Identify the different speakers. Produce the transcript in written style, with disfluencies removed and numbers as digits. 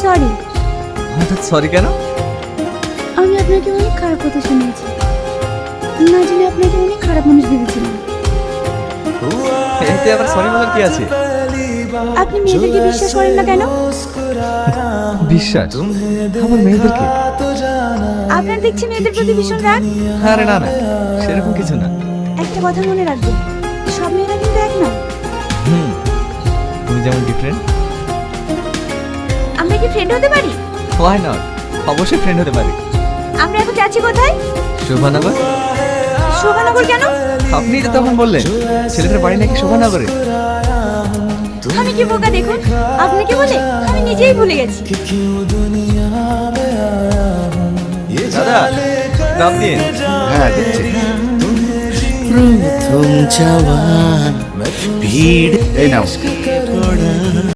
Speaker 1: Sorry.
Speaker 2: হঠাৎ sorry কেন?
Speaker 1: আমি আপনাকে অনেক খারাপ কথা শুনিয়েছি, না জানি আপনাকে অনেক খারাপ মানুষ ভেবেছিলাম।
Speaker 2: এতে আবার সরি বলার কি আছে?
Speaker 1: আপনি মেয়েদেরকে বিশ্বাস করেন না কেন?
Speaker 2: বিশ্বাস? আমার মেয়েদেরকে?
Speaker 1: আপনার দেখছি মেয়েদের প্রতি ভীষণ রাগ।
Speaker 2: আরে না না, সেরকম কিছু না।
Speaker 1: একটা কথা মনে রাখবেন, সব মেয়েরা কিন্তু এক না।
Speaker 2: তুমি যেমন ডিফারেন্ট।
Speaker 1: আমরা কি ফ্রেন্ড হতে পারি?
Speaker 2: হোয়াই নট, অবশ্যই ফ্রেন্ড হতে পারি।
Speaker 1: আমরা এখন যাচ্ছি কোথায়?
Speaker 2: শোভানগর।
Speaker 1: শোভানগর কেন?
Speaker 2: আপনি তো তখন বললেন ছেলেদের বাড়ি নাকি শোভানগরে।
Speaker 1: আমি কি বোকা দেখুন, আপনাকে বলে আমি নিজেই ভুলে গেছি।
Speaker 2: দাদা দাম দিন।
Speaker 3: হ্যাঁ দিচ্ছি।
Speaker 4: প্রথম জওয়ান ভিড়
Speaker 3: এই নাও।